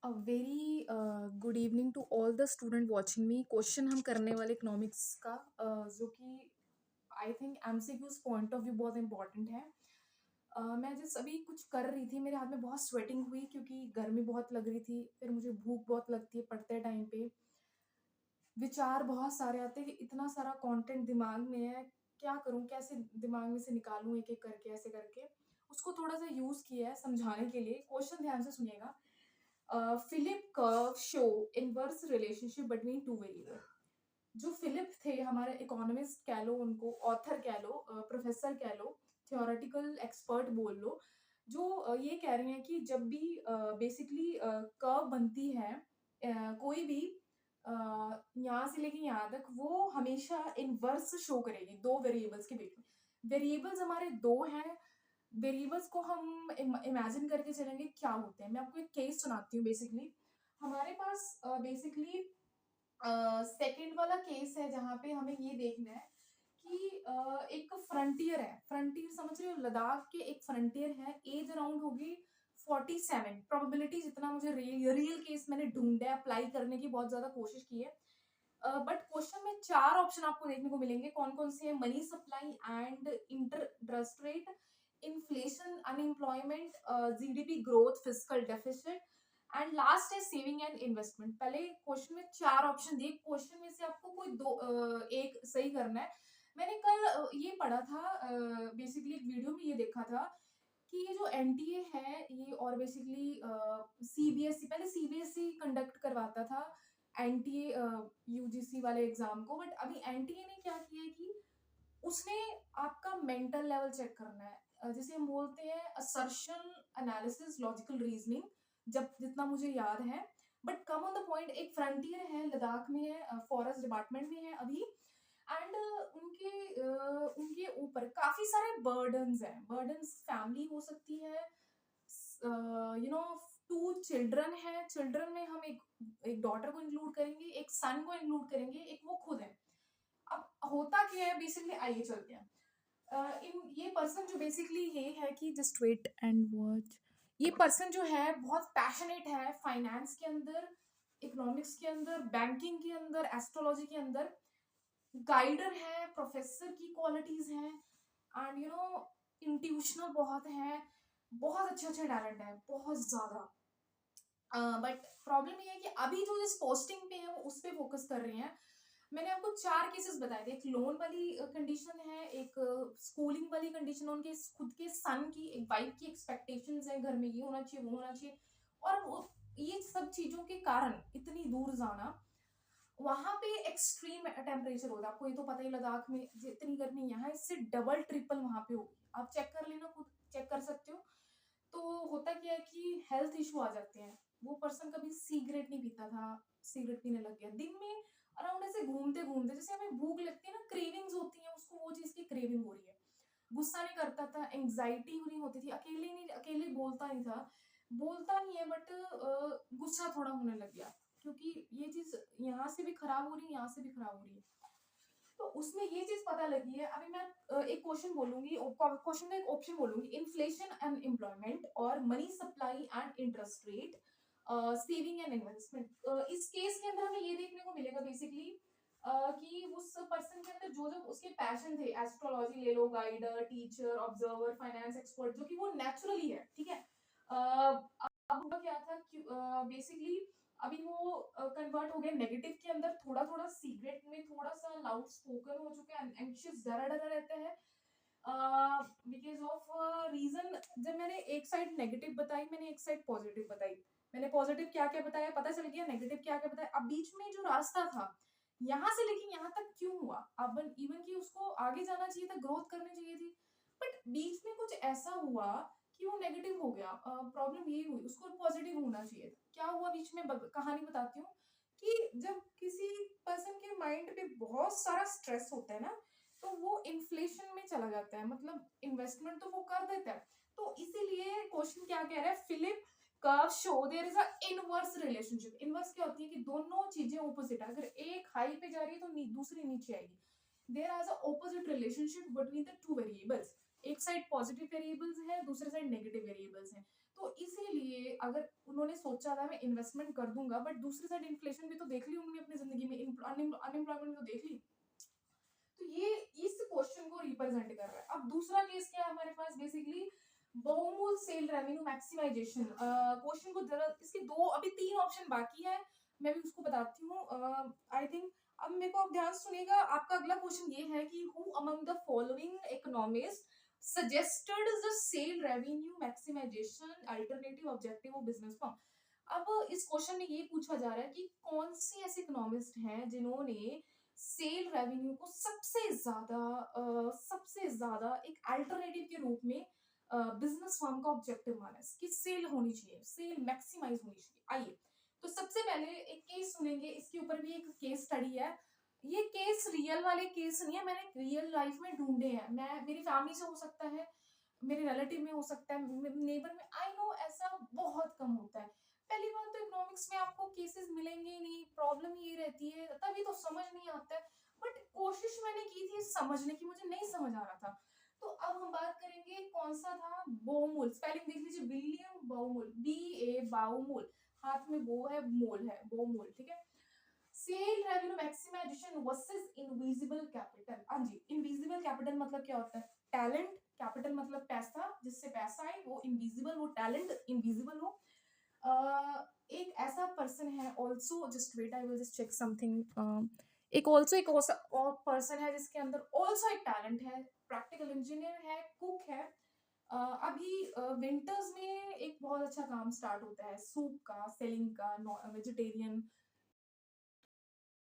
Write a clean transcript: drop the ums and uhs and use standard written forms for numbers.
A very good evening to all the student watching me. Question हम करने वाले economics का, जो कि I think MCQs point of view बहुत इंपॉर्टेंट है। मैं जिस अभी कुछ कर रही थी, मेरे हाथ में बहुत स्वेटिंग हुई क्योंकि गर्मी बहुत लग रही थी। फिर मुझे भूख बहुत लगती है पढ़ते टाइम पे। विचार बहुत सारे आते हैं कि इतना सारा कंटेंट दिमाग में है, क्या करूं, कैसे दिमाग में से निकालूं एक एक करके, ऐसे करके उसको थोड़ा सा यूज किया है समझाने के लिए। क्वेश्चन ध्यान से सुनिएगा। Philip curve show inverse relationship between two variable. जो फिलिप थे, हमारे इकोनॉमिस्ट कह लो, उनको ऑथर कह लो, प्रोफेसर कह लो, थियोरेटिकल एक्सपर्ट बोल लो, जो ये कह रहे हैं कि जब भी बेसिकली कर्व बनती है, कोई भी यहाँ से लेके यहाँ तक, वो हमेशा इनवर्स शो करेगी दो वेरिएबल्स के बीच में। वेरिएबल्स हमारे दो हैं। वेरिएबल्स को हम इमेजिन करके चलेंगे क्या होते हैं। मैं आपको एक केस सुनाती हूँ। बेसिकली हमारे पास बेसिकली सेकंड वाला केस है, जहाँ पे हमें ये देखना है कि एक फ्रंटियर है। फ्रंटियर समझ रहे हो, लद्दाख के एक फ्रंटियर है। एज अराउंड होगी 47। प्रोबेबिलिटी जितना मुझे रियल केस मैंने ढूंढा है, अप्लाई करने की बहुत ज्यादा कोशिश की है। बट क्वेश्चन में चार ऑप्शन आपको देखने को मिलेंगे। कौन कौन से हैं? Money supply and interest rate, inflation, unemployment, GDP growth, physical deficit, and last है सेविंग एंड इन्वेस्टमेंट। पहले क्वेश्चन में चार ऑप्शन दिए, क्वेश्चन में से आपको कोई दो एक सही करना है। मैंने कल ये पढ़ा था, बेसिकली एक वीडियो में ये देखा था कि ये जो एनटीए है ये, और बेसिकली सीबीएसई, पहले सीबीएसई कंडक्ट करवाता था एनटीए यूजीसी वाले एग्जाम को। बट अभी एनटीए ने क्या किया है कि उसने आपका मेंटल लेवल चेक करना है। जिसे हम बोलते हैं असर्शन एनालिसिस लॉजिकल रीजनिंग, जब जितना मुझे याद है। But come on the point, एक फ्रंटियर है, लद्दाख में है, फॉरेस्ट डिपार्टमेंट में है अभी। एंड उनके ऊपर काफी सारे बर्डन्स हैं। बर्डन्स फैमिली हो सकती है, यू नो, टू चिल्ड्रन है। चिल्ड्रन में हम एक डॉटर को इंक्लूड करेंगे, एक सन को इंक्लूड करेंगे, एक वो खुद है। अब होता क्या है बेसिकली, आइए चलते हैं। इन ये पर्सन जो बेसिकली ये है कि जस्ट वेट एंड वॉच। ये पर्सन जो है बहुत पैशनेट है फाइनेंस के अंदर, इकोनॉमिक्स के अंदर, बैंकिंग के अंदर, एस्ट्रोलॉजी के अंदर। गाइडर है, प्रोफेसर की क्वालिटीज हैं, एंड यू नो इंट्यूशनल बहुत है। बहुत अच्छे अच्छे टैलेंट है, बहुत ज्यादा। बट प्रॉब्लम ये है कि अभी जो इस पोस्टिंग पे है वो उस पे फोकस कर रहे हैं। मैंने आपको चार केसेस बताए थे। एक लोन वाली कंडीशन है, एक स्कूलिंग वाली कंडीशन, उनके खुद के सन की, एक वाइफ की एक्सपेक्टेशंस है घर में, ये होना चाहिए, वो होना चाहिए। और ये सब चीजों के कारण इतनी दूर जाना, वहां पे एक्सट्रीम टेम्परेचर होता है। आपको ये तो पता ही, लद्दाख में जितनी गर्मी यहाँ, इससे डबल ट्रिपल वहां पे होगी। आप चेक कर लेना, खुद चेक कर सकते हो। तो होता क्या है कि हेल्थ इशू आ जाते हैं। वो पर्सन कभी सिगरेट नहीं पीता था, सिगरेट पीने लग गया। दिन में अराउंड ऐसे घूमते घूमते, जैसे हमें भूख लगती है ना, क्रेविंग्स होती है, उसको वो चीज की क्रेविंग हो रही है। गुस्सा नहीं करता था, एंग्जाइटी नहीं होती थी, अकेले नहीं, अकेले बोलता नहीं था, बोलता नहीं है, बट गुस्सा थोड़ा होने लग गया क्योंकि ये चीज यहाँ से भी खराब हो रही है, यहाँ से भी खराब हो रही है। तो उसमें ये चीज पता लगी है। अभी मैं एक क्वेश्चन बोलूंगी, क्वेश्चन का एक ऑप्शन बोलूंगी, इन्फ्लेशन एंड एम्प्लॉयमेंट, और money supply and interest rate, saving and investment. इस केस के अंदर हमें ये देखने को मिलेगा बेसिकली कि उस पर्सन के अंदर जो जो उसके पैशन थे, एस्ट्रोलॉजी ले लो, guider, teacher, observer, finance expert, जो कि वो नेचुरली है, ठीक है। अब हुआ क्या था कि बेसिकली अभी वो कन्वर्ट हो गया नेगेटिव के अंदर। थोड़ा थोड़ा सीक्रेट में थोड़ा सा लाउड स्पोकन हो चुके हैं, एंग्शियस, डरा डरा रहता है बिकॉज ऑफ रीजन। जब मैंने एक साइड नेगेटिव बताई, मैंने एक साइड पॉजिटिव बताई। मैंने पॉजिटिव क्या क्या बताया पता चल गया, नेगेटिव क्या क्या बताया। अब बीच में जो रास्ता था, यहाँ से लेकिन यहाँ तक क्यों हुआ, अब इवन कि उसको आगे जाना चाहिए था, ग्रोथ करनी चाहिए थी, बट बीच में कुछ ऐसा हुआ कि वो नेगेटिव हो गया। प्रॉब्लम ये हुई, उसको पॉजिटिव होना चाहिए था। क्या हुआ बीच में, कहानी बताती हूँ। कि जब किसी पर्सन के माइंड पे बहुत सारा स्ट्रेस होता है ना, तो वो इन्फ्लेशन में चला जाता है, मतलब इन्वेस्टमेंट तो वो कर देता है। तो इसीलिए क्वेश्चन क्या कह रहा है, Philip curve show there is a inverse relationship. Inverse क्या होती है कि दोनों चीजें ऑपोजिट है। अगर एक हाई पे जा रही है तो दूसरी नीचे आएगी। There is a opposite relationship between the two variables. एक साइड पॉजिटिव वेरिएबल्स है, दूसरे साइड नेगेटिव वेरिएबल्स हैं। तो इसीलिए अगर उन्होंने सोचा था मैं इन्वेस्टमेंट कर दूंगा, बट दूसरी साइड इन्फ्लेशन भी तो देख ली उन्होंने अपनी जिंदगी में, अनएम्प्लॉयमेंट भी तो देख ली। तो ये इस क्वेश्चन को रिप्रेजेंट कर रहा है। अब दूसरा केस क्या है हमारे पास, बेसिकली बहुमूल सेल रेवेन्यू मैक्सिमाइजेशन। क्वेश्चन को जरा, इसके दो अभी तीन ऑप्शन बाकी है, मैं भी उसको बताती हूँ। आई थिंक अब मेरे को, अब ध्यान सुनिएगा, आपका अगला क्वेश्चन ये है कि who among the following economist suggested the sale revenue maximisation alternative objective of business firm. अब इस क्वेश्चन में ये पूछा जा रहा है कि कौन सी ऐसे इकोनॉमिस्ट हैं जिन्होंने सेल रेवेन्यू को सबसे ज्यादा एक अल्टरनेटिव के रूप में बिजनेस फर्म का ऑब्जेक्टिव माना है कि सेल होनी चाहिए, सेल मैक्सिमाइज होनी चाहिए। आइए, तो सबसे पहले एक केस सुनेंगे, इसके ऊपर भी एक केस स्टडी है। ये केस रियल वाले केस नहीं है, मैंने रियल लाइफ में ढूंढे हैं। मैं, मेरी फैमिली से हो सकता है, मेरे रिलेटिव में हो सकता है, नेबर में, आई नो ऐसा बहुत कम होता है। पहली बात तो इकोनॉमिक्स में आपको केसेस मिलेंगे ही नहीं, प्रॉब्लम ये रहती है, तभी तो समझ नहीं आता है। बट कोशिश मैंने की थी समझने की, मुझे नहीं समझ आ रहा था। तो अब हम बात करेंगे कौन सा था, बोमूल। स्पेलिंग देख लीजिए, विलियम बाउमूल, BA बाउमूल, हाथ में बो है, मोल है, बोमूल, ठीक है। Sale revenue maximisation versus invisible capital. हाँ जी, इनविजिबल कैपिटल मतलब क्या होता है, टैलेंट, कैपिटल मतलब पैसा, जिससे पैसा आए, वो इनविजिबल, वो टैलेंट इनविजिबल हो। एक ऐसा पर्सन है also, just wait I will just check something. एक ऑल्सो एक और पर्सन है जिसके अंदर ऑल्सो एक टैलेंट है, प्रैक्टिकल इंजीनियर है, कुक है। अभी विंटर्स में एक बहुत अच्छा काम स्टार्ट होता है सूप का, सेलिंग का, वेजिटेरियन